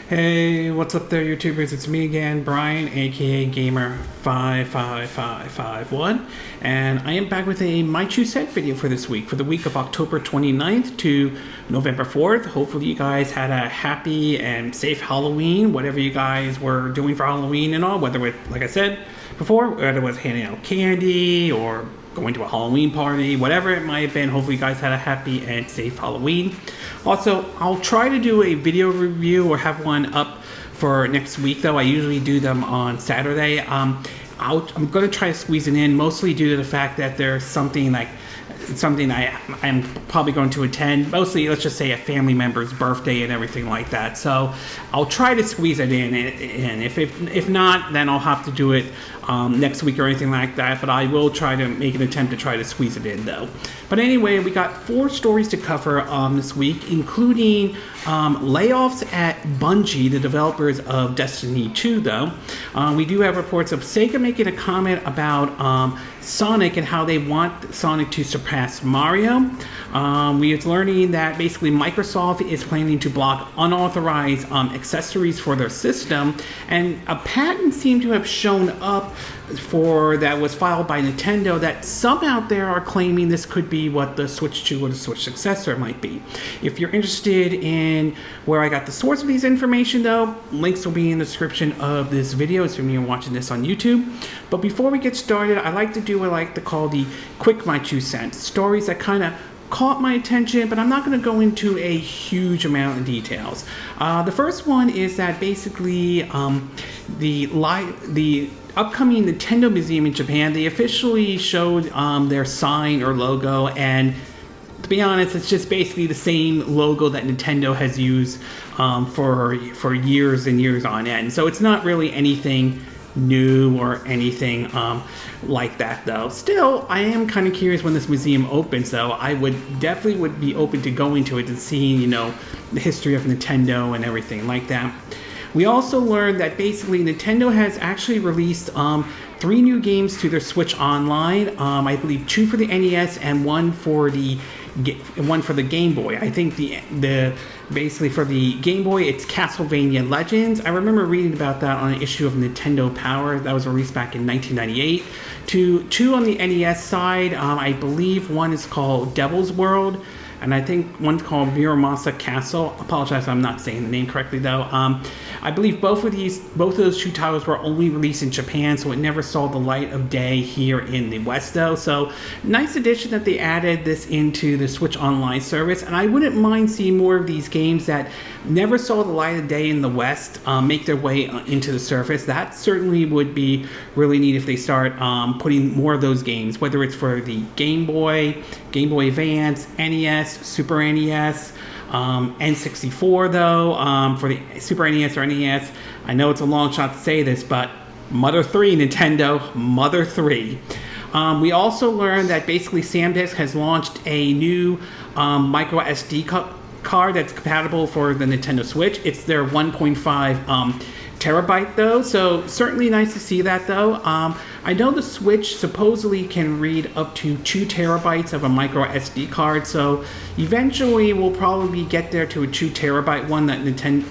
Hey, what's up there, YouTubers? It's me again, Brian, aka Gamer55551, and I am back with a My Two Cent video for this week, for the week of October 29th to November 4th. Hopefully you guys had a happy and safe Halloween, whatever you guys were doing for Halloween and all, whether it, like I said before, whether it was handing out candy or going to a Halloween party, whatever it might have been. Hopefully you guys had a happy and safe Halloween. Also, I'll try to do a video review or have one up for next week, though. I usually do them on Saturday. I'm going to try to squeeze it in, mostly due to the fact that there's something I'm probably going to attend, mostly, let's just say, a family member's birthday and everything like that. So I'll try to squeeze it in, and if not, then I'll have to do it next week or anything like that. But I will try to make an attempt to try to squeeze it in, though. But anyway, we got 4 stories to cover this week, including layoffs at Bungie, the developers of Destiny 2, though. We do have reports of Sega making a comment about Sonic and how they want Sonic to surpass Mario. We are learning that basically Microsoft is planning to block unauthorized accessories for their system, and a patent seemed to have shown up that was filed by Nintendo that some out there are claiming this could be what the Switch 2 or the Switch successor might be. If you're interested in where I got the source of these information, though, links will be in the description of this video. It's when you're watching this on YouTube. But before we get started, I like to do what I like to call the quick My Two Cents, stories that kind of caught my attention, but I'm not going to go into a huge amount of details. The first one is that basically the upcoming Nintendo Museum in Japan, they officially showed their sign or logo, and to be honest, it's just basically the same logo that Nintendo has used for years and years on end. So it's not really anything new or anything like that, though. Still, I am kind of curious when this museum opens, though. I definitely would be open to going to it and seeing, the history of Nintendo and everything like that. We also learned that basically Nintendo has actually released 3 new games to their Switch Online. I believe 2 for the NES and one for the Game Boy. I think basically for the Game Boy, it's Castlevania Legends. I remember reading about that on an issue of Nintendo Power that was released back in 1998. 2 on the NES side, I believe one is called Devil's World, and I think one's called Muramasa Castle. Apologize if I'm not saying the name correctly, though. I believe both of those 2 titles were only released in Japan, so it never saw the light of day here in the West, though. So nice addition that they added this into the Switch Online service, and I wouldn't mind seeing more of these games that never saw the light of day in the West make their way into the service. That certainly would be really neat if they start putting more of those games, whether it's for the Game Boy Advance, NES, Super NES, N64, though, for the Super NES or NES. I know it's a long shot to say this, but Mother 3, Nintendo, Mother 3. We also learned that basically SanDisk has launched a new micro SD card that's compatible for the Nintendo Switch. It's their 1.5 terabyte, though, so certainly nice to see that, though. I know the Switch supposedly can read up to 2 terabytes of a micro SD card, so eventually we'll probably get there to a 2 terabyte one that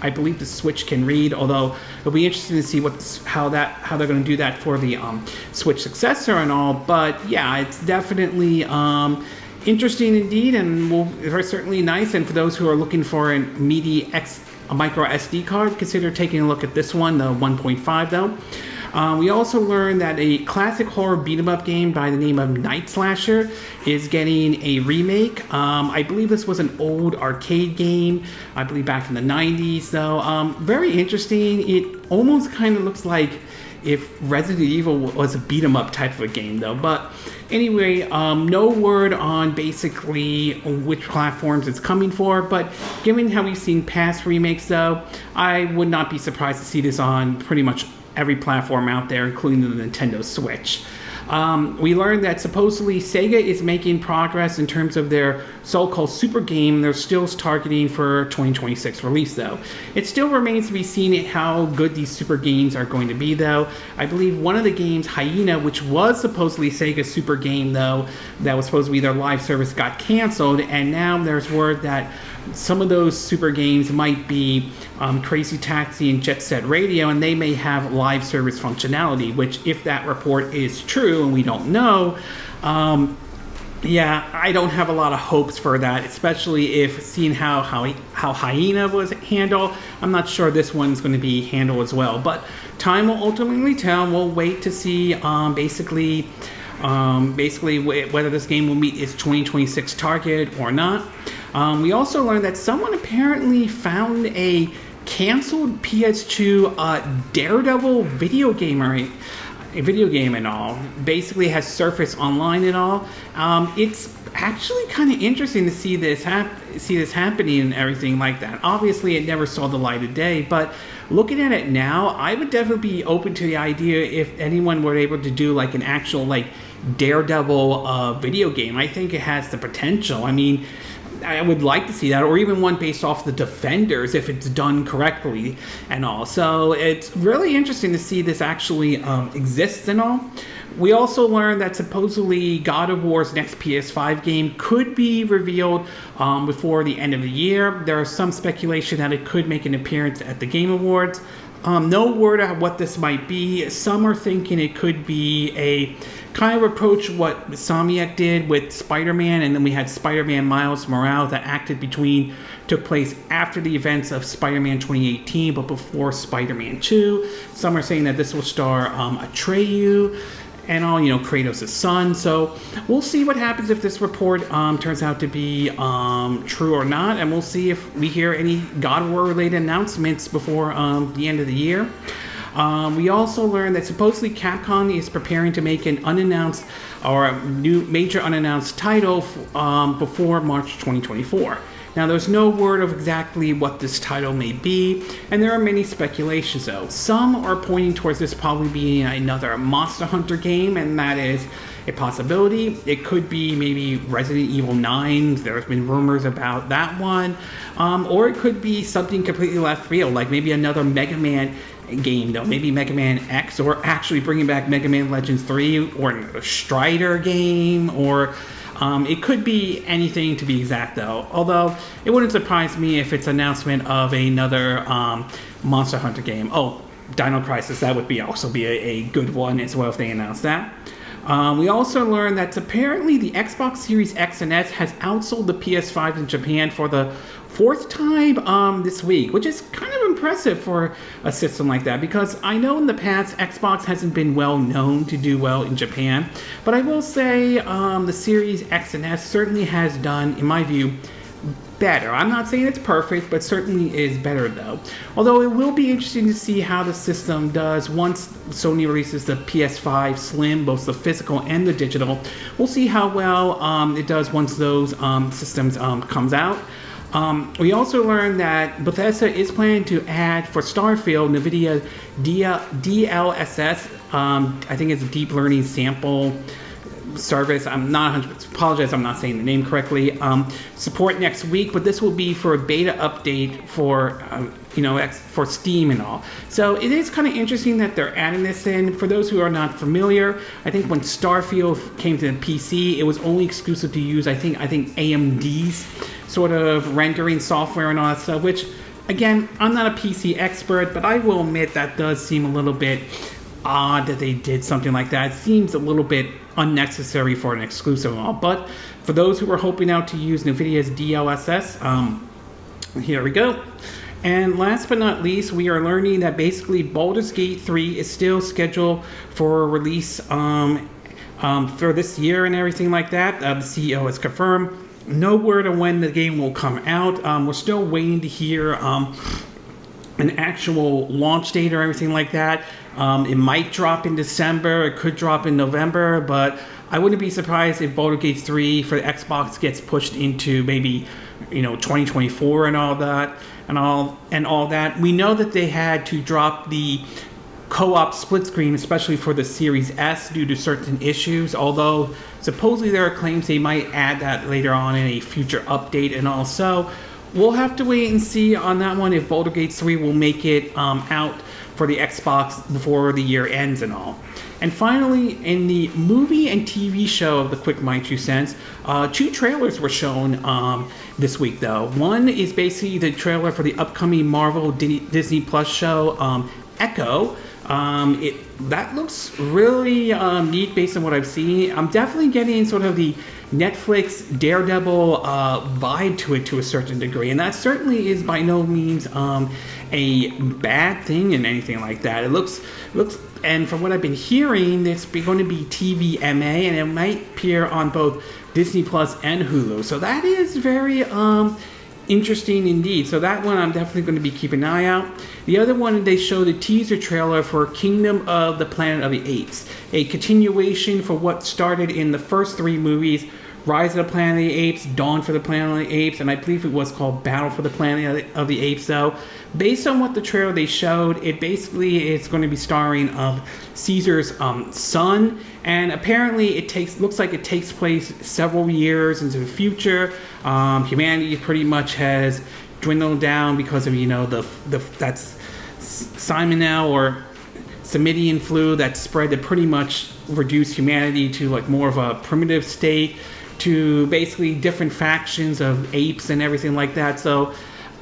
I believe the Switch can read, although it'll be interesting to see how they're going to do that for the Switch successor and all. But yeah, it's definitely interesting indeed, and very certainly nice. And for those who are looking for a micro SD card, consider taking a look at this one, the 1.5, though. We also learned that a classic horror beat-em-up game by the name of Night Slasher is getting a remake. I believe this was an old arcade game, I believe back in the 90s, though. Very interesting. It almost kind of looks like if Resident Evil was a beat-em-up type of a game, though. But anyway, no word on basically which platforms it's coming for, but given how we've seen past remakes, though, I would not be surprised to see this on pretty much every platform out there, including the Nintendo Switch. We learned that supposedly Sega is making progress in terms of their so-called super game they're still targeting for 2026 release, though. It still remains to be seen how good these super games are going to be, though. I believe one of the games, Hyena, which was supposedly Sega's super game, though, that was supposed to be their live service, got canceled, and now there's word that some of those super games might be Crazy Taxi and Jet Set Radio, and they may have live service functionality, which, if that report is true, and we don't know, yeah, I don't have a lot of hopes for that, especially if seeing how Hyena was handled. I'm not sure this one's going to be handled as well, but time will ultimately tell. We'll wait to see basically whether this game will meet its 2026 target or not. We also learned that someone apparently found a canceled PS2 Daredevil video game and all. Basically has surfaced online and all. It's actually kind of interesting to see this happening and everything like that. Obviously, it never saw the light of day, but looking at it now, I would definitely be open to the idea if anyone were able to do like an actual like Daredevil video game. I think it has the potential. I mean, I would like to see that, or even one based off the Defenders if it's done correctly and all. So it's really interesting to see this actually exists and all. We also learned that supposedly God of War's next PS5 game could be revealed before the end of the year. There is some speculation that it could make an appearance at the Game Awards. No word on what this might be. Some are thinking it could be a kind of approach what Insomniac did with Spider-Man, and then we had Spider-Man Miles Morales that took place after the events of Spider-Man 2018, but before Spider-Man 2. Some are saying that this will star Atreyu and all, Kratos' son. So we'll see what happens if this report turns out to be true or not, and we'll see if we hear any God of War related announcements before the end of the year. We also learned that supposedly Capcom is preparing to make an unannounced or a new major unannounced title before March 2024. Now, there's no word of exactly what this title may be, and there are many speculations, though. Some are pointing towards this probably being another Monster Hunter game, and that is a possibility. It could be maybe Resident Evil 9. There's been rumors about that one. Or it could be something completely left field, like maybe another Mega Man game, though. Maybe Mega Man X, or actually bringing back Mega Man Legends 3, or a Strider game, or it could be anything to be exact, though. Although, it wouldn't surprise me if it's an announcement of another Monster Hunter game. Oh, Dino Crisis, that would also be a good one as well if they announce that. We also learned that apparently the Xbox Series X and S has outsold the PS5 in Japan for the fourth time this week, which is kind of impressive for a system like that, because I know in the past Xbox hasn't been well known to do well in Japan, but I will say the Series X and S certainly has done, in my view, better. I'm not saying it's perfect, but certainly is better, though. Although it will be interesting to see how the system does once Sony releases the PS5 Slim, both the physical and the digital. We'll see how well it does once those systems comes out. We also learned that Bethesda is planning to add for Starfield NVIDIA DLSS. I think it's a deep learning sample service. I'm not 100%, apologize, I'm not saying the name correctly. Support next week, but this will be for a beta update for for Steam and all. So it is kind of interesting that they're adding this in. For those who are not familiar, I think when Starfield came to the PC, it was only exclusive to use I think AMD's sort of rendering software and all that stuff, which again, I'm not a PC expert, but I will admit that does seem a little bit odd that they did something like that. It seems a little bit unnecessary for an exclusive and all. But for those who are hoping out to use NVIDIA's DLSS, here we go. And last but not least, we are learning that basically Baldur's Gate 3 is still scheduled for release for this year and everything like that. The CEO has confirmed. No word on when the game will come out. We're still waiting to hear an actual launch date or everything like that. It might drop in December, it could drop in November, but I wouldn't be surprised if Baldur's Gate 3 for the Xbox gets pushed into maybe 2024 and all that. We know that they had to drop the co-op split screen, especially for the Series S due to certain issues, although supposedly there are claims they might add that later on in a future update. And also, we'll have to wait and see on that one if Baldur's Gate 3 will make it out for the Xbox before the year ends and all. And finally, in the movie and TV show of the Quick My 2 Cents, 2 trailers were shown this week, though. One is basically the trailer for the upcoming Marvel Disney Plus show, Echo. That looks really neat based on what I've seen. I'm definitely getting sort of the Netflix Daredevil vibe to it to a certain degree, and that certainly is by no means a bad thing and anything like that. It looks, and from what I've been hearing, it's going to be TVMA, and it might appear on both Disney Plus and Hulu. So that is very interesting indeed. So that one I'm definitely going to be keeping an eye out. The other one, they showed a teaser trailer for Kingdom of the Planet of the Apes, a continuation for what started in the first 3 movies, Rise of the Planet of the Apes, Dawn for the Planet of the Apes, and I believe it was called Battle for the Planet of the Apes. So based on what the trailer they showed, it basically is going to be starring Caesar's son, and apparently looks like it takes place several years into the future. Humanity pretty much has dwindled down because of that's Salmonella or Simidian flu that spread to pretty much reduce humanity to like more of a primitive state, to basically different factions of apes and everything like that. So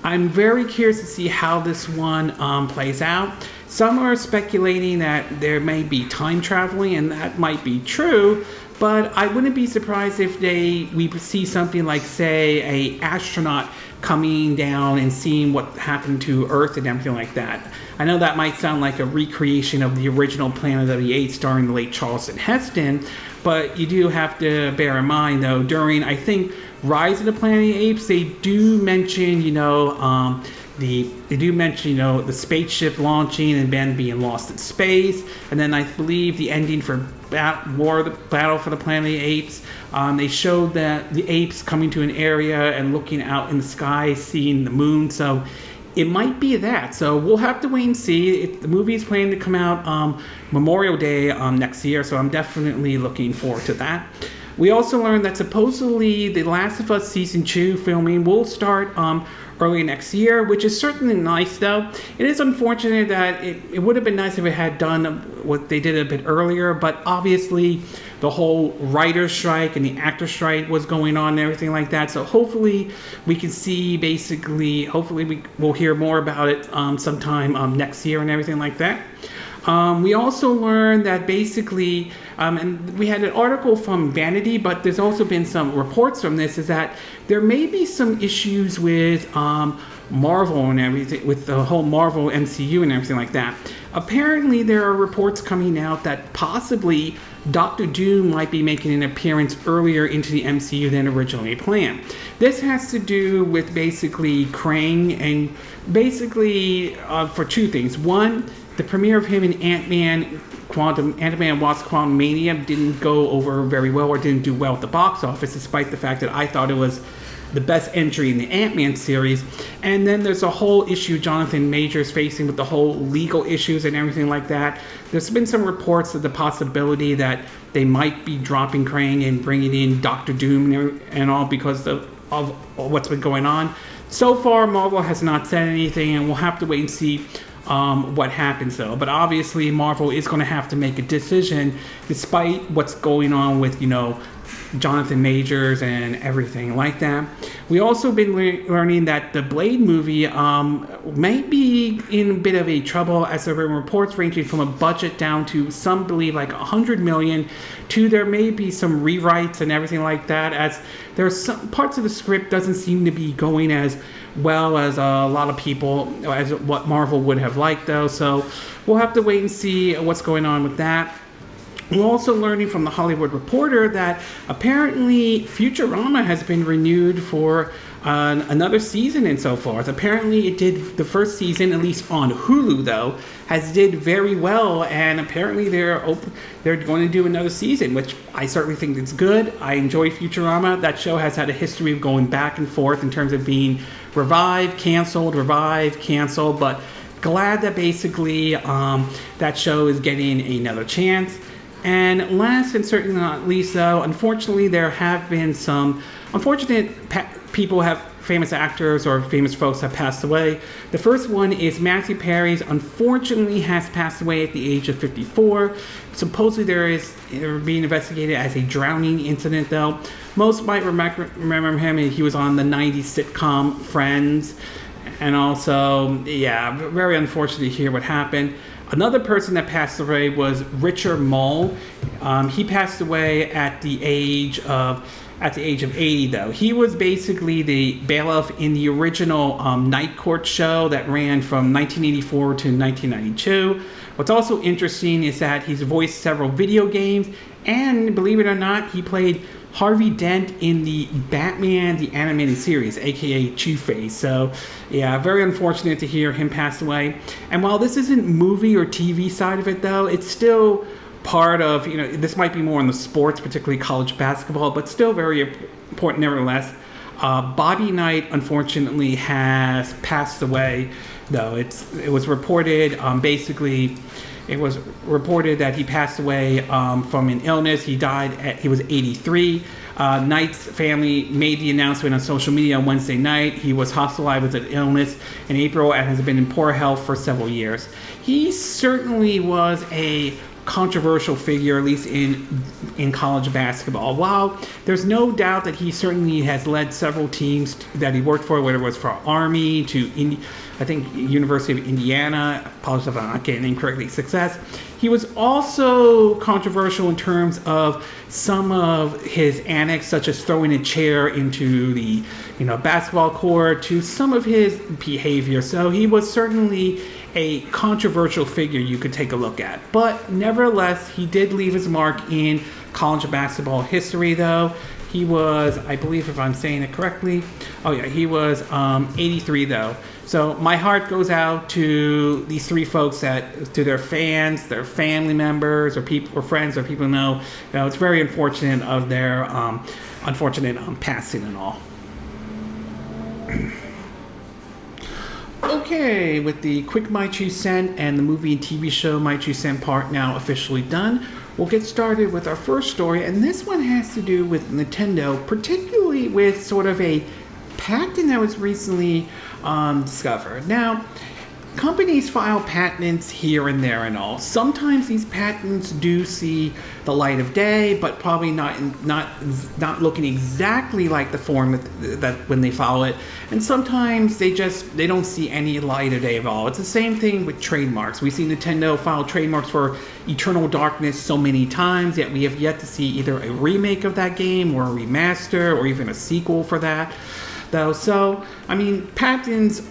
I'm very curious to see how this one plays out. Some are speculating that there may be time traveling, and that might be true, but I wouldn't be surprised if we see something like, say, a astronaut coming down and seeing what happened to Earth and everything like that. I know that might sound like a recreation of the original Planet of the Apes starring the late Charlton Heston, but you do have to bear in mind, though, during, I think, Rise of the Planet of the Apes, they do mention, the spaceship launching and Ben being lost in space, and then I believe the ending for Battle for the Planet of the Apes, they showed that the apes coming to an area and looking out in the sky, seeing the moon. So it might be that. So we'll have to wait and see. The movie is planning to come out Memorial Day next year, so I'm definitely looking forward to that. We also learned that supposedly The Last of Us Season 2 filming will start early next year, which is certainly nice, though. It is unfortunate that it would have been nice if it had done what they did a bit earlier, but obviously the whole writer's strike and the actor strike was going on and everything like that. So hopefully we can see, hopefully we'll hear more about it sometime next year and everything like that. We also learned that basically, and we had an article from Vanity, but there's also been some reports from this, is that there may be some issues with Marvel and everything, with the whole Marvel MCU and everything like that. Apparently, there are reports coming out that possibly Doctor Doom might be making an appearance earlier into the MCU than originally planned. This has to do with basically Krang, and basically for 2 things. One, the premiere of him in Ant-Man and Wasp: Quantumania didn't go over very well, or didn't do well at the box office, despite the fact that I thought it was the best entry in the Ant-Man series. And then there's a whole issue Jonathan Majors facing with the whole legal issues and everything like that. There's been some reports of the possibility that they might be dropping Krang and bringing in Doctor Doom and all because of what's been going on. So far, Marvel has not said anything, and we'll have to wait and see what happens, though. But obviously Marvel is going to have to make a decision despite what's going on with Jonathan Majors and everything like that. We also been learning that the Blade movie might be in a bit of a trouble, as there have been reports ranging from a budget down to, some believe, like $100 million, to there may be some rewrites and everything like that, as there's some parts of the script doesn't seem to be going as well as a lot of people, as what Marvel would have liked, though. So we'll have to wait and see what's going on with that. We're also learning from the Hollywood Reporter that apparently Futurama has been renewed for another season and so forth. Apparently it did, the first season, at least on Hulu though, did very well, and apparently they're going to do another season, which I certainly think is good. I enjoy Futurama. That show has had a history of going back and forth in terms of being revived, canceled, but glad that basically that show is getting another chance. And last and certainly not least, though, unfortunately, there have been some unfortunate people have famous actors or famous folks have passed away. The first one is Matthew Perry. Unfortunately, has passed away at the age of 54. Supposedly, they're being investigated as a drowning incident, though. Most might remember him. He was on the 90s sitcom Friends. And also, yeah, very unfortunate to hear what happened. Another person that passed away was Richard Mole. He passed away at the age of 80, though. He was basically the bailiff in the original Night Court show that ran from 1984 to 1992. What's also interesting is that he's voiced several video games, and believe it or not, he played Harvey Dent in the Batman the Animated Series, aka Two-Face. So, yeah, very unfortunate to hear him pass away. And while this isn't movie or TV side of it, though, it's still part of, this might be more in the sports, particularly college basketball, but still very important nevertheless. Bobby Knight, unfortunately, has passed away, though. It was reported, it was reported that he passed away from an illness. He was 83. Knight's family made the announcement on social media on Wednesday night. He was hospitalized with an illness in April and has been in poor health for several years. He certainly was a controversial figure, at least in college basketball. While there's no doubt that he certainly has led several teams that he worked for, whether it was for Army to I think University of Indiana, apologize if I'm not getting it correctly, success. He was also controversial in terms of some of his antics, such as throwing a chair into the basketball court, to some of his behavior. So he was certainly a controversial figure you could take a look at. But nevertheless, he did leave his mark in college basketball history, though. He was, I believe if I'm saying it correctly, he was 83, though. So my heart goes out to these three folks, to their fans, their family members, or people, or friends, or people know. It's very unfortunate of their unfortunate passing and all. Okay, with the quick My Two Cent and the movie and TV show My Two Cent part now officially done, we'll get started with our first story, and this one has to do with Nintendo, particularly with sort of a patent that was recently discovered. Now, companies file patents here and there and all. Sometimes these patents do see the light of day, but probably not looking exactly like the form that when they file it. And sometimes they don't see any light of day at all. It's the same thing with trademarks. We see Nintendo file trademarks for Eternal Darkness so many times, yet we have yet to see either a remake of that game or a remaster or even a sequel for that. Though, so I mean, patents.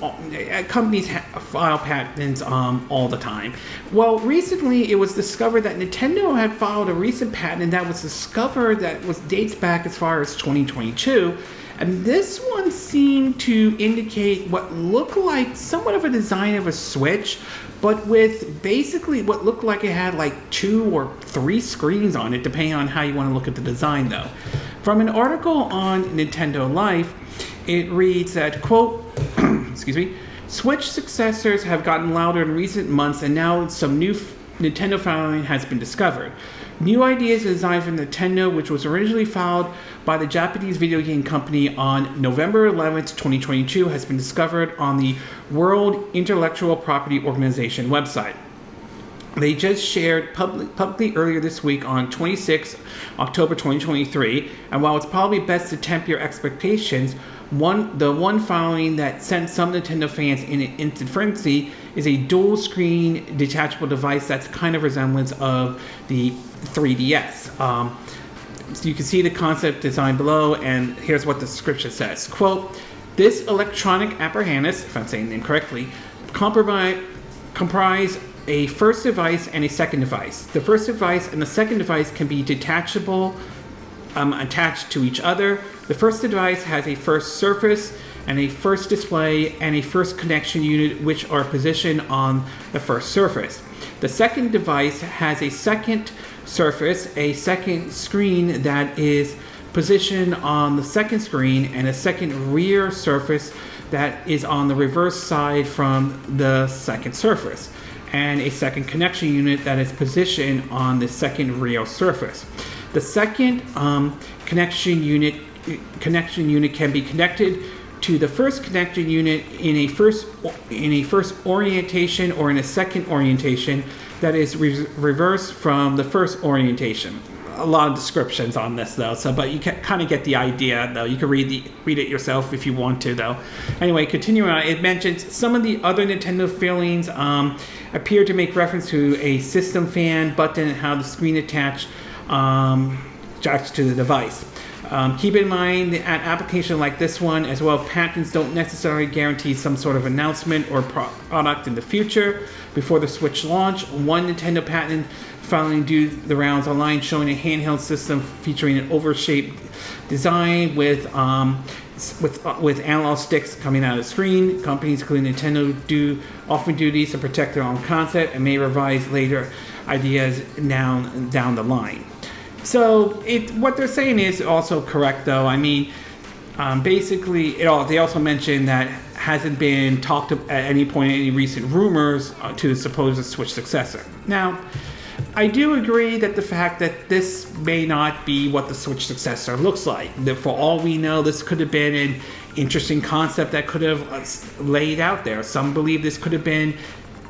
Companies file patents all the time. Well, recently it was discovered that Nintendo had filed a recent patent that was discovered that dates back as far as 2022, and this one seemed to indicate what looked like somewhat of a design of a Switch, but with basically what looked like it had like 2 or 3 screens on it, depending on how you want to look at the design. Though, from an article on Nintendo Life, it reads that, quote, excuse me, Switch successors have gotten louder in recent months, and now some new Nintendo filing has been discovered. New ideas designed for Nintendo, which was originally filed by the Japanese video game company on November 11th, 2022, has been discovered on the World Intellectual Property Organization website. They just shared publicly earlier this week on 26 October 2023, and while it's probably best to temper your expectations, the one filing that sent some Nintendo fans in an instant frenzy is a dual-screen detachable device that's kind of resemblance of the 3DS. So you can see the concept design below, and here's what the description says. Quote, this electronic apparatus, if I'm saying it incorrectly, comprise a first device and a second device. The first device and the second device can be detachable, attached to each other. The first device has a first surface and a first display and a first connection unit, which are positioned on the first surface. The second device has a second surface, a second screen that is positioned on the second screen, and a second rear surface that is on the reverse side from the second surface, and a second connection unit that is positioned on the second real surface. The second connection unit can be connected to the first connection unit in a first orientation or in a second orientation that is reversed from the first orientation. A lot of descriptions on this though, but you can kind of get the idea though. You can read it yourself if you want to though. Anyway, continuing on, it mentions some of the other Nintendo failings appear to make reference to a system fan button and how the screen attached to the device. Keep in mind that an application like this one as well, patents don't necessarily guarantee some sort of announcement or product in the future. Before the Switch launch, one Nintendo patent finally do the rounds online, showing a handheld system featuring an oval-shaped design with analog sticks coming out of the screen. Companies including Nintendo often do these to protect their own concept and may revise later ideas down the line. So what they're saying is also correct, though. I mean, basically, they also mentioned that hasn't been talked at any point in any recent rumors to the supposed Switch successor. Now, I do agree that the fact that this may not be what the Switch successor looks like. That for all we know, this could have been an interesting concept that could have laid out there. Some believe this could have been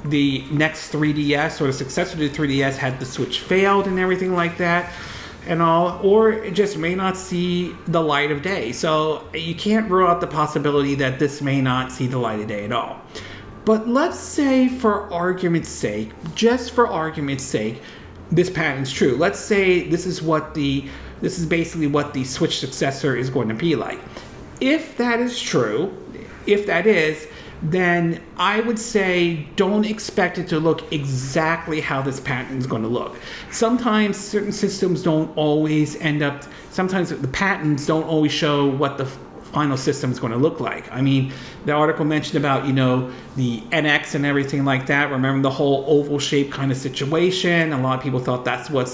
the next 3DS or the successor to the 3DS had the Switch failed and everything like that and all, or it just may not see the light of day. So you can't rule out the possibility that this may not see the light of day at all. But let's say for argument's sake, just for argument's sake, this patent's true. Let's say this is basically what the Switch successor is going to be like. If that is true, then I would say don't expect it to look exactly how this patent is going to look. Sometimes certain systems sometimes the patents don't always show what the final system is going to look like. I mean, the article mentioned about, the NX and everything like that. Remember the whole oval shape kind of situation? A lot of people thought that's what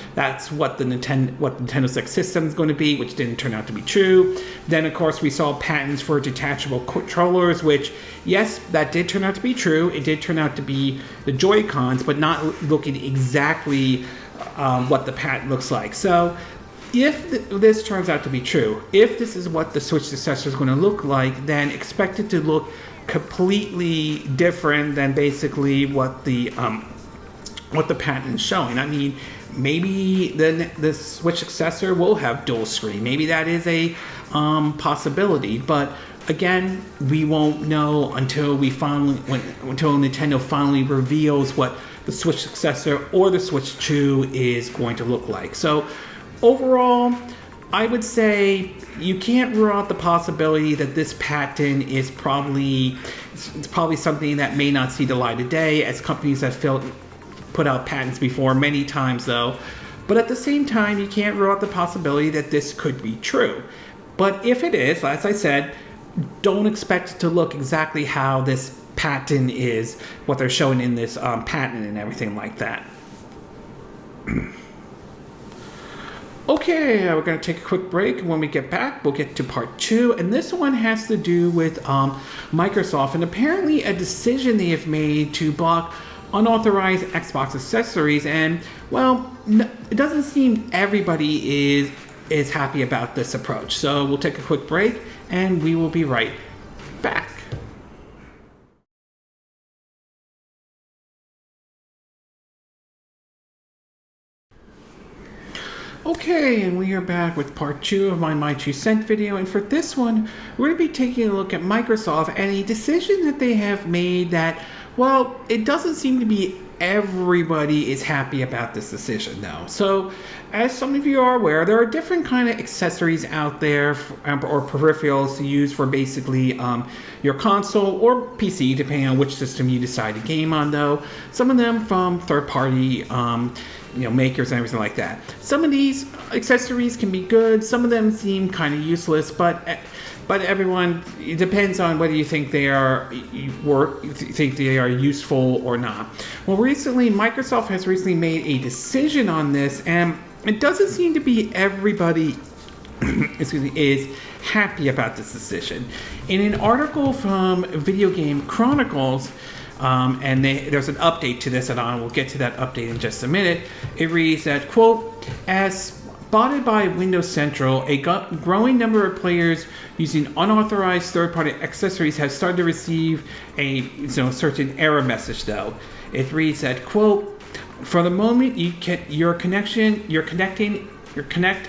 the Nintendo 6 system is going to be, which didn't turn out to be true. Then, of course, we saw patents for detachable controllers, which, yes, that did turn out to be true. It did turn out to be the Joy-Cons, but not looking exactly what the patent looks like. So, if this turns out to be true, if this is what the Switch successor is going to look like, then expect it to look completely different than basically what the patent is showing. I mean, maybe the Switch successor will have dual screen. Maybe that is a possibility, but again, we won't know until Nintendo finally reveals what the Switch successor or the Switch 2 is going to look like. So overall, I would say you can't rule out the possibility that this patent is probably something that may not see the light of day, as companies have put out patents before many times though. But at the same time, you can't rule out the possibility that this could be true. But if it is, as I said, don't expect it to look exactly how this patent is, what they're showing in this patent and everything like that. Okay, we're going to take a quick break. When we get back, we'll get to part 2. And this one has to do with Microsoft and apparently a decision they have made to block unauthorized Xbox accessories. And, well, it doesn't seem everybody is happy about this approach. So we'll take a quick break and we will be right back. Okay, and we are back with part 2 of my 2 cent video, and for this one, we're going to be taking a look at Microsoft and a decision that they have made that, well, it doesn't seem to be everybody is happy about this decision though. So, as some of you are aware, there are different kind of accessories out there or peripherals to use for basically your console or PC, depending on which system you decide to game on though. Some of them from third-party makers and everything like that. Some of these accessories can be good. Some of them seem kind of useless, but everyone, it depends on whether you think they are useful or not. Well, Microsoft has recently made a decision on this, and it doesn't seem to be everybody excuse me, is happy about this decision. In an article from Video Game Chronicles, there's an update to this, and I will get to that update in just a minute. It reads that, quote, as spotted by Windows Central, a growing number of players using unauthorized third-party accessories have started to receive a certain error message, though. It reads that, quote, for the moment you connect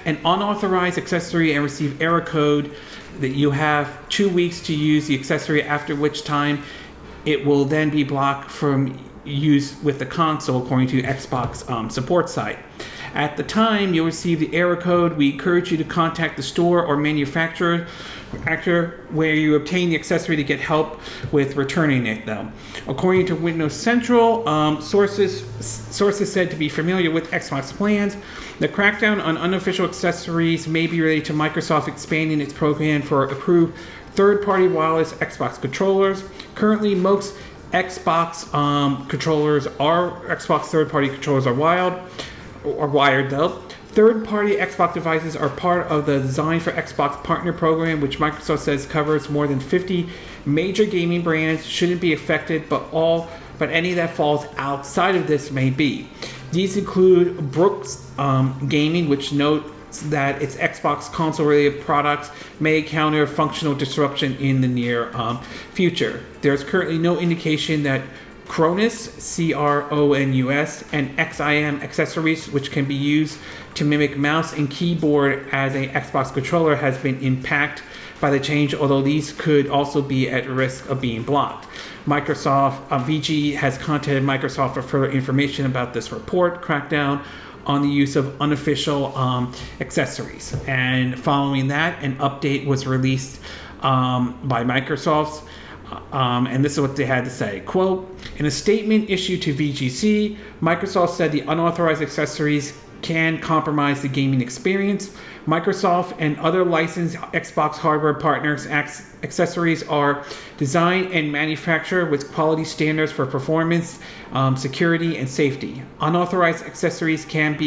an unauthorized accessory and receive error code that you have 2 weeks to use the accessory, after which time it will then be blocked from use with the console, according to Xbox support site. At the time you'll receive the error code, we encourage you to contact the store or manufacturer where you obtain the accessory to get help with returning it, though. According to Windows Central, sources said to be familiar with Xbox plans, the crackdown on unofficial accessories may be related to Microsoft expanding its program for approved third-party wireless Xbox controllers. Currently, most Xbox Xbox third-party controllers are wired, though. Third-party Xbox devices are part of the Design for Xbox Partner Program, which Microsoft says covers more than 50 major gaming brands. Shouldn't be affected, but any that falls outside of this may be. These include Brooks Gaming, which notes that its Xbox console-related products may encounter functional disruption in the near future. There's currently no indication that Cronus, CRONUS, and XIM accessories, which can be used to mimic mouse and keyboard as an Xbox controller, has been impacted by the change, although these could also be at risk of being blocked. Microsoft, VG has contacted Microsoft for further information about this report crackdown on the use of unofficial accessories. And following that, an update was released by Microsoft. And this is what they had to say. Quote, in a statement issued to VGC, Microsoft said the unauthorized accessories can compromise the gaming experience. Microsoft and other licensed Xbox hardware partners' accessories are designed and manufactured with quality standards for performance, security, and safety. Unauthorized accessories can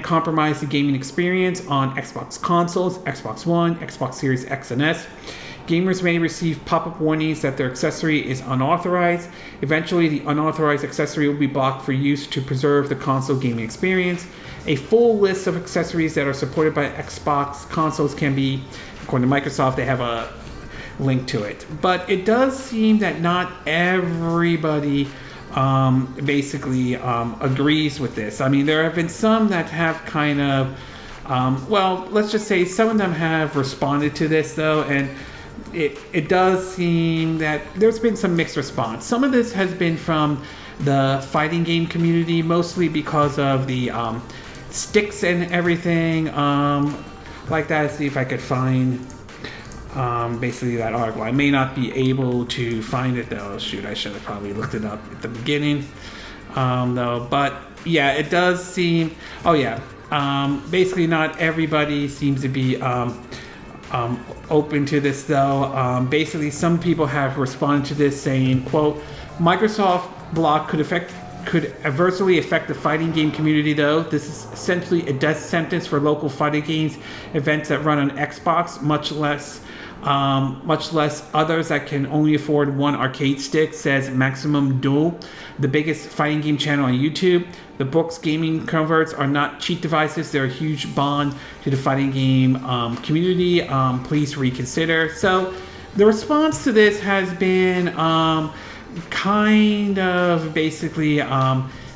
compromise the gaming experience on Xbox consoles, Xbox One, Xbox Series X and S. Gamers may receive pop-up warnings that their accessory is unauthorized. Eventually, the unauthorized accessory will be blocked for use to preserve the console gaming experience. A full list of accessories that are supported by Xbox consoles can be, according to Microsoft, they have a link to it. But it does seem that not everybody agrees with this. I mean, there have been some that have kind of, let's just say some of them have responded to this, though, and it does seem that there's been some mixed response. Some of this has been from the fighting game community, mostly because of the sticks and everything like that. Let's see if I could find basically that article. I may not be able to find it, though. Shoot, I should have probably looked it up at the beginning, though. But yeah, it does seem, basically not everybody seems to be open to this, though. Basically, some people have responded to this saying, quote, Microsoft block could adversely affect the fighting game community, though. This is essentially a death sentence for local fighting games events that run on Xbox, much less others that can only afford one arcade stick, says Maximum Duel, the biggest fighting game channel on YouTube. The Brooks gaming converts are not cheat devices. They're a huge bond to the fighting game community. Please reconsider. So the response to this has been kind of basically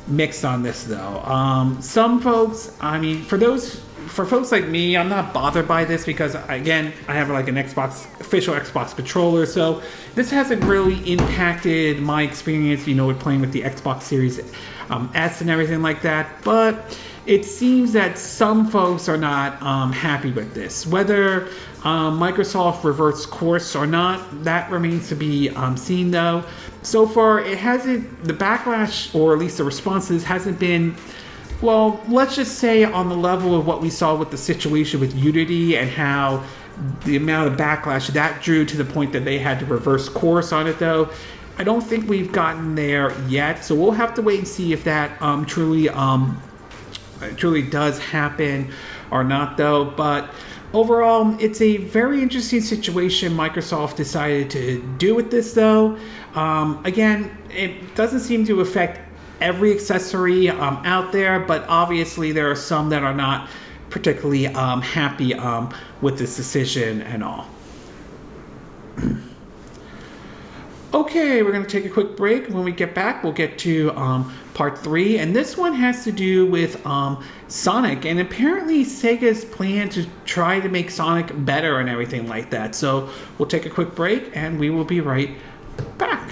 mixed on this, though. Some folks, I mean, for folks like me, I'm not bothered by this because, again, I have like an official Xbox controller, so this hasn't really impacted my experience, with playing with the Xbox Series S and everything like that. But it seems that some folks are not happy with this. Whether Microsoft reverts course or not, that remains to be seen, though. So far, the backlash, or at least the responses, hasn't been, well, let's just say on the level of what we saw with the situation with Unity and how the amount of backlash that drew to the point that they had to reverse course on it, though. I don't think we've gotten there yet, so we'll have to wait and see if that truly does happen or not, though. But overall, it's a very interesting situation Microsoft decided to do with this, though. Again, it doesn't seem to affect every accessory out there, but obviously there are some that are not particularly happy with this decision and all. Okay, we're going to take a quick break. When we get back, we'll get to part 3. And this one has to do with Sonic. And apparently Sega's plan to try to make Sonic better and everything like that. So we'll take a quick break and we will be right back.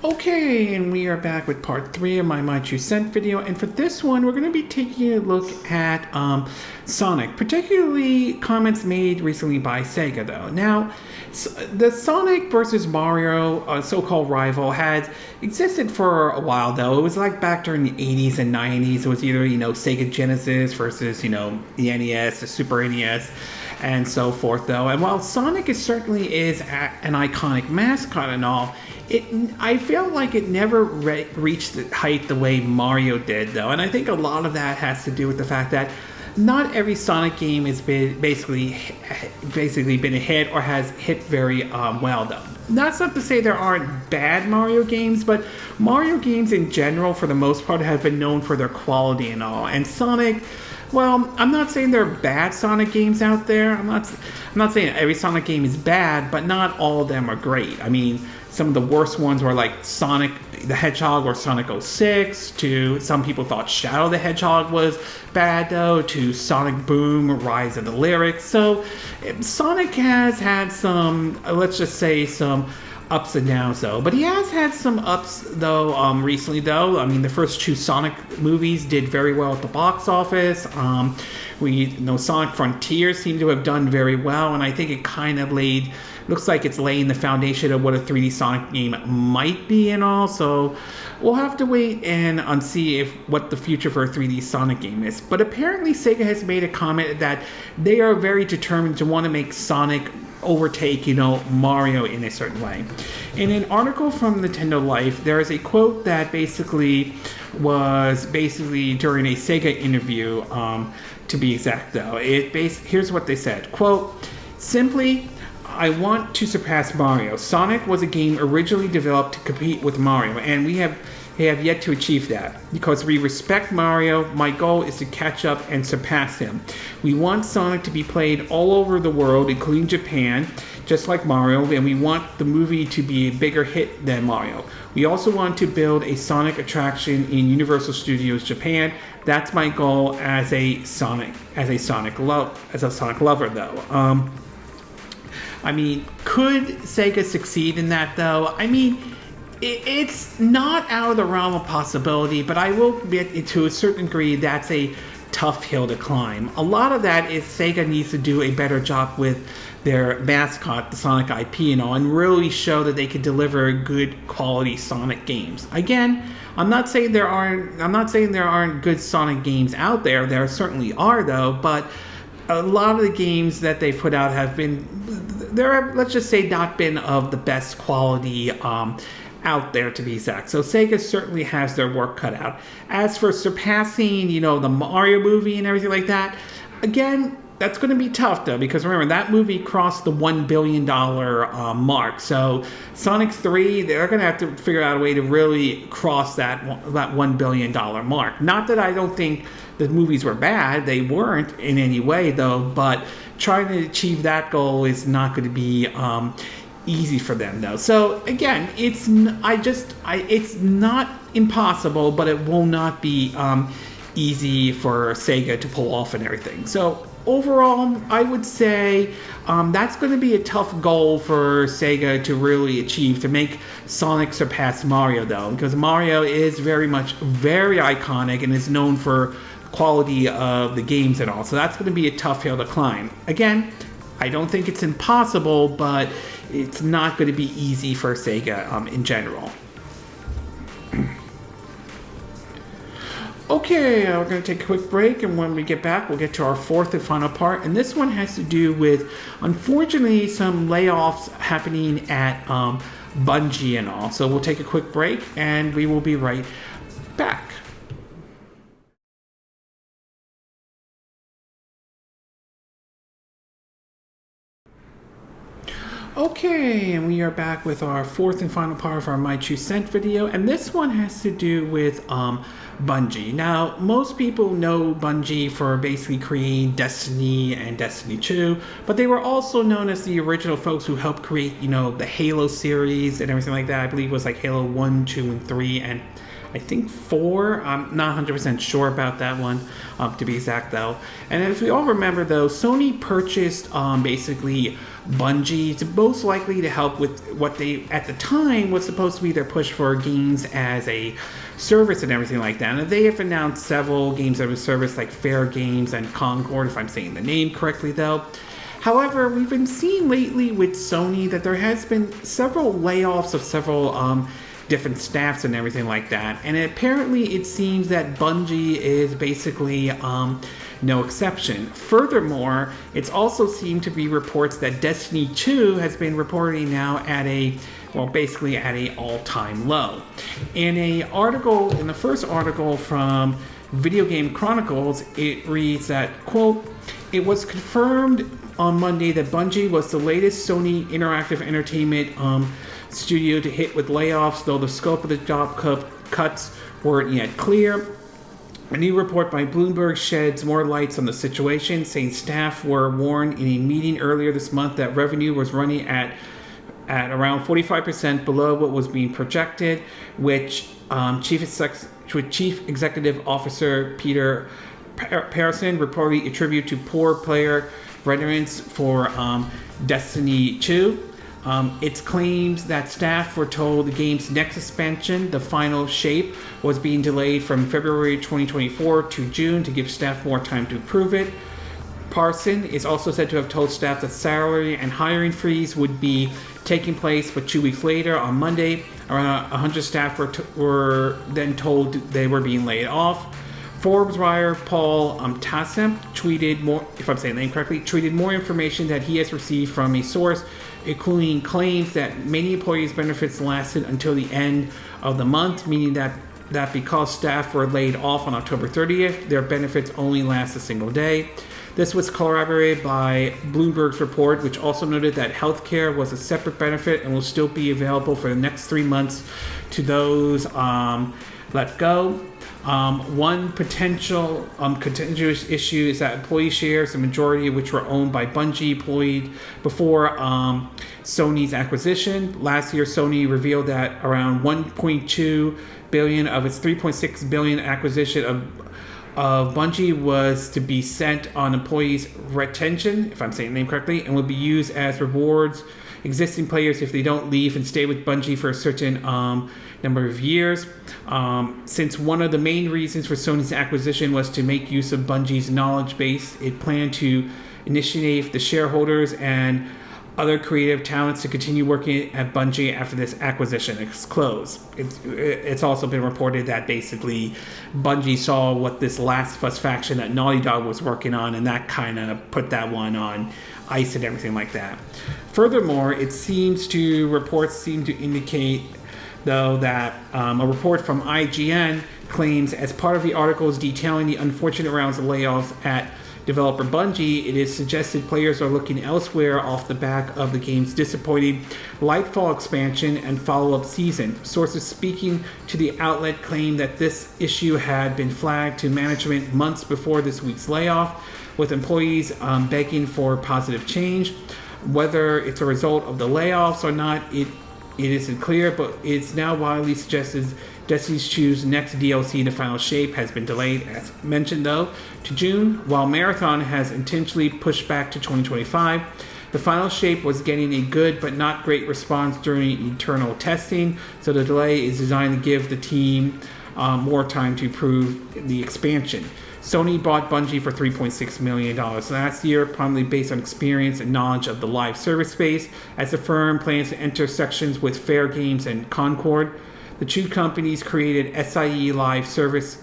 Okay, and we are back with part 3 of my 2 cent video, and for this one we're going to be taking a look at Sonic, particularly comments made recently by Sega though. Now, the Sonic versus Mario so-called rival had existed for a while though. It was like back during the 80s and 90s. It was either, Sega Genesis versus, the NES, the Super NES, and so forth though. And while Sonic certainly is an iconic mascot and all, I feel like it never reached the height the way Mario did, though. And I think a lot of that has to do with the fact that not every Sonic game has been basically been a hit or has hit very well, though. That's not to say there aren't bad Mario games, but Mario games in general, for the most part, have been known for their quality and all. And Sonic, well, I'm not saying there are bad Sonic games out there. I'm not saying every Sonic game is bad, but not all of them are great. I mean, some of the worst ones were like Sonic the Hedgehog or Sonic 06, to some people thought Shadow the Hedgehog was bad though, to Sonic Boom, Rise of the Lyrics. So Sonic has had some, let's just say, some ups and downs though, but he has had some ups though recently though. I mean, the first 2 Sonic movies did very well at the box office. We know Sonic Frontiers seemed to have done very well, and I think it kind of looks like it's laying the foundation of what a 3D Sonic game might be and all. So we'll have to wait and see what the future for a 3D Sonic game is. But apparently Sega has made a comment that they are very determined to want to make Sonic overtake, Mario in a certain way. In an article from Nintendo Life, there is a quote that was during a Sega interview, to be exact though. Here's what they said, quote, "Simply, I want to surpass Mario. Sonic was a game originally developed to compete with Mario, and we have yet to achieve that. Because we respect Mario, my goal is to catch up and surpass him. We want Sonic to be played all over the world, including Japan, just like Mario, and we want the movie to be a bigger hit than Mario. We also want to build a Sonic attraction in Universal Studios Japan. That's my goal as a Sonic lover, though." I mean, could Sega succeed in that, though? I mean, it's not out of the realm of possibility, but I will admit, to a certain degree, that's a tough hill to climb. A lot of that is Sega needs to do a better job with their mascot, the Sonic IP, and really show that they can deliver good quality Sonic games. Again, I'm not saying there aren't good Sonic games out there. There certainly are, though, but a lot of the games that they put out have been, let's just say, not been of the best quality out there, to be exact. So Sega certainly has their work cut out. As for surpassing, the Mario movie and everything like that, again, that's going to be tough though, because remember, that movie crossed the $1 billion mark. So Sonic 3, they're going to have to figure out a way to really cross that $1 billion mark. Not that I don't think the movies were bad. They weren't in any way though, but trying to achieve that goal is not going to be easy for them though. So again, it's not impossible, but it will not be easy for Sega to pull off and everything. So overall, I would say that's going to be a tough goal for Sega to really achieve, to make Sonic surpass Mario though, because Mario is very iconic and is known for quality of the games and all. So that's going to be a tough hill to climb. Again, I don't think it's impossible, but it's not going to be easy for Sega in general. Okay, we're going to take a quick break, and when we get back, we'll get to our 4th and final part. And this one has to do with, unfortunately, some layoffs happening at Bungie and all. So we'll take a quick break and we will be right back. Okay, and we are back with our fourth and final part of our My 2 Cent video, and this one has to do with Bungie. Now, most people know Bungie for basically creating Destiny and Destiny 2, but they were also known as the original folks who helped create, the Halo series and everything like that. I believe it was like Halo 1, 2, and 3, and I think 4. I'm not 100% sure about that one, to be exact though. And as we all remember though, Sony purchased basically Bungie to most likely to help with what they at the time was supposed to be their push for games as a service and everything like that. And they have announced several games as a service like Fair Games and Concord, if I'm saying the name correctly though. However, we've been seeing lately with Sony that there has been several layoffs of several different staffs and everything like that, and apparently it seems that Bungie is basically no exception. Furthermore, it's also seemed to be reports that Destiny 2 has been reporting now at a all-time low. In the first article from Video Game Chronicles, it reads that, quote, "It was confirmed on Monday that Bungie was the latest Sony Interactive Entertainment studio to hit with layoffs, though the scope of the job cuts weren't yet clear. A new report by Bloomberg sheds more lights on the situation, saying staff were warned in a meeting earlier this month that revenue was running at around 45% below what was being projected, which Chief Executive Officer Peter Pearson reportedly attributed to poor player renderings for Destiny 2. It claims that staff were told the game's next expansion, the final shape, was being delayed from February 2024 to June to give staff more time to approve it. Parson is also said to have told staff that salary and hiring freeze would be taking place, but 2 weeks later, on Monday, around 100 staff were then told they were being laid off. Forbes writer Paul Tassem tweeted more, if I'm saying the name correctly, tweeted more information that he has received from a source, including claims that many employees' benefits lasted until the end of the month, meaning that because staff were laid off on October 30th, their benefits only last a single day. This was corroborated by Bloomberg's report, which also noted that healthcare was a separate benefit and will still be available for the next 3 months to those let go. One potential contentious issue is that employee shares, the majority of which were owned by Bungie, employed before Sony's acquisition. Last year, Sony revealed that around $1.2 billion of its $3.6 billion acquisition of Bungie was to be sent on employees' retention, if I'm saying the name correctly, and would be used as rewards existing players if they don't leave and stay with Bungie for a certain number of years. Since one of the main reasons for Sony's acquisition was to make use of Bungie's knowledge base, it planned to initiate the shareholders and other creative talents to continue working at Bungie after this acquisition is closed. It's also been reported that basically Bungie saw what this Last of Us faction that Naughty Dog was working on, and that kind of put that one on ice and everything like that. Furthermore, reports seem to indicate, though, that a report from IGN claims, as part of the articles detailing the unfortunate rounds of layoffs at developer Bungie, it is suggested players are looking elsewhere off the back of the game's disappointing Lightfall expansion and follow-up season. Sources speaking to the outlet claim that this issue had been flagged to management months before this week's layoff, with employees begging for positive change. Whether it's a result of the layoffs or not, it isn't clear, but it's now widely suggested Destiny 2's next DLC, The Final Shape, has been delayed, as mentioned though, to June, while Marathon has intentionally pushed back to 2025. The Final Shape was getting a good but not great response during internal testing, so the delay is designed to give the team more time to improve the expansion. Sony bought Bungie for $3.6 million last year, primarily based on experience and knowledge of the live service space, as the firm plans to enter sections with Fair Games and Concord. The two companies created SIE Live Service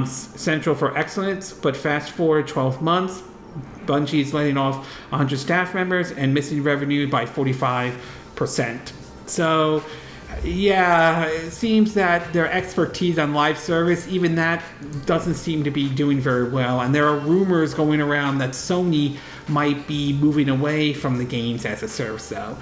Central for Excellence, but fast forward 12 months, Bungie is letting off 100 staff members and missing revenue by 45%. So, yeah, it seems that their expertise on live service, even that doesn't seem to be doing very well. And there are rumors going around that Sony might be moving away from the games as a service, though.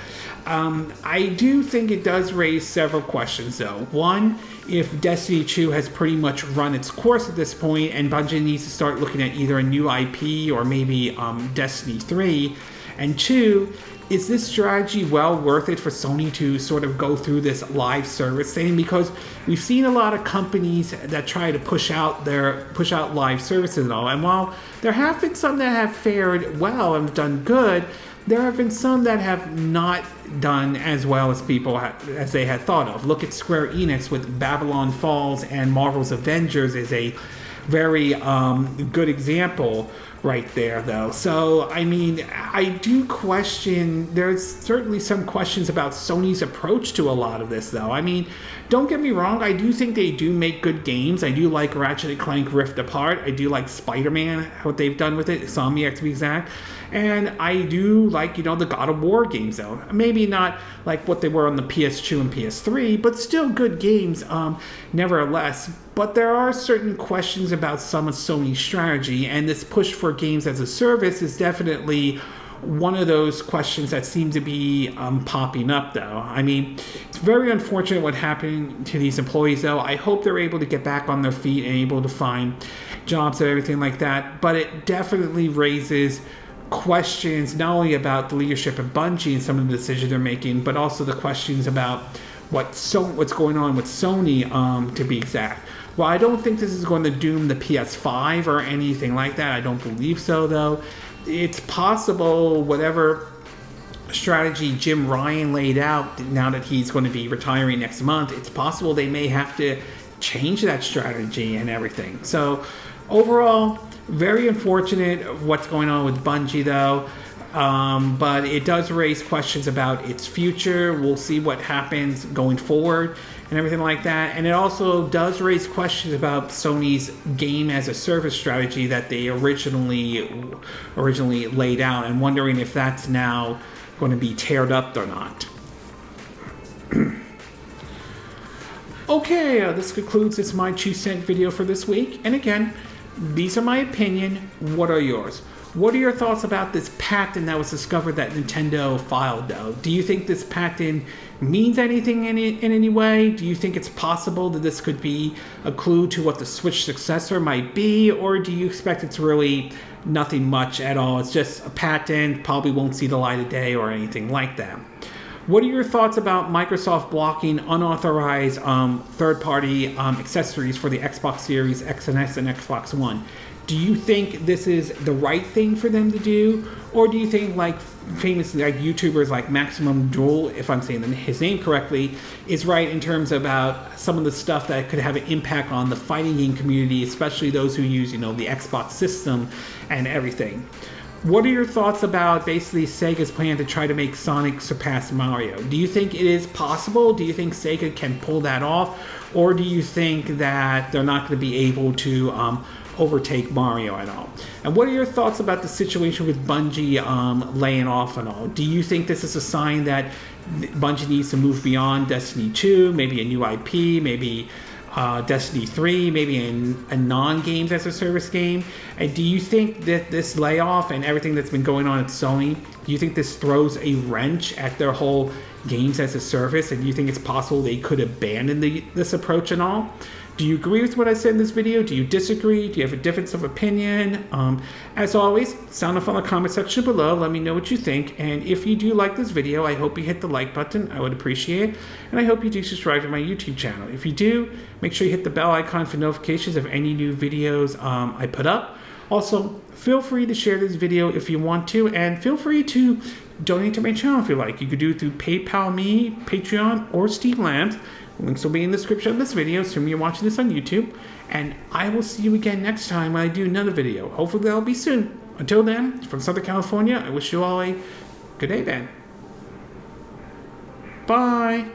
I do think it does raise several questions, though. One, if Destiny 2 has pretty much run its course at this point, and Bungie needs to start looking at either a new IP or maybe Destiny 3. And two, is this strategy well worth it for Sony to sort of go through this live service thing? Because we've seen a lot of companies that try to push out live services and all. And while there have been some that have fared well and done good, there have been some that have not done as well as as they had thought of. Look at Square Enix with Babylon Falls, and Marvel's Avengers is a very good example right there, though. So, I mean, I do question, there's certainly some questions about Sony's approach to a lot of this, though. I mean, don't get me wrong, I do think they do make good games. I do like Ratchet & Clank Rift Apart. I do like Spider-Man, what they've done with it, Insomniac to be exact. And I do like, the God of War games, though. Maybe not like what they were on the PS2 and PS3, but still good games, nevertheless. But there are certain questions about some of Sony's strategy, and this push for games as a service is definitely one of those questions that seem to be popping up, though. I mean, it's very unfortunate what happened to these employees, though. I hope they're able to get back on their feet and able to find jobs and everything like that. But it definitely raises questions not only about the leadership of Bungie and some of the decisions they're making, but also the questions about what's going on with Sony, to be exact. Well, I don't think this is going to doom the PS5 or anything like that. I don't believe so, though. It's possible whatever strategy Jim Ryan laid out, now that he's going to be retiring next month, it's possible they may have to change that strategy and everything. So, overall, very unfortunate of what's going on with Bungie, though. But it does raise questions about its future. We'll see what happens going forward and everything like that. And it also does raise questions about Sony's game as a service strategy that they originally laid out, and wondering if that's now going to be teared up or not. Okay, this concludes this My 2 Cent video for this week. And again, these are my opinion. What are yours? What are your thoughts about this patent that was discovered that Nintendo filed, though? Do you think this patent means anything in any way? Do you think it's possible that this could be a clue to what the Switch successor might be? Or do you expect it's really nothing much at all? It's just a patent, probably won't see the light of day or anything like that. What are your thoughts about Microsoft blocking unauthorized third-party accessories for the Xbox Series X and S and Xbox One? Do you think this is the right thing for them to do? Or do you think, like, famously, like YouTubers like Maximum Duel, if I'm saying his name correctly, is right in terms about some of the stuff that could have an impact on the fighting game community, especially those who use, the Xbox system and everything? What are your thoughts about basically Sega's plan to try to make Sonic surpass Mario? Do you think it is possible? Do you think Sega can pull that off? Or do you think that they're not going to be able to overtake Mario at all? And what are your thoughts about the situation with Bungie laying off and all? Do you think this is a sign that Bungie needs to move beyond Destiny 2, maybe a new IP, maybe Destiny 3, maybe a non-games as a service game? And do you think that this layoff and everything that's been going on at Sony, do you think this throws a wrench at their whole games as a service? And do you think it's possible they could abandon this approach and all? Do you agree with what I said in this video? Do you disagree? Do you have a difference of opinion? As always, sound off on the comment section below. Let me know what you think. And if you do like this video, I hope you hit the like button. I would appreciate it. And I hope you do subscribe to my YouTube channel. If you do, make sure you hit the bell icon for notifications of any new videos I put up. Also, feel free to share this video if you want to. And feel free to donate to my channel if you like. You could do it through PayPal Me, Patreon, or Steam Labs. Links will be in the description of this video, assuming you're watching this on YouTube. And I will see you again next time when I do another video. Hopefully that'll be soon. Until then, from Southern California, I wish you all a good day then. Bye.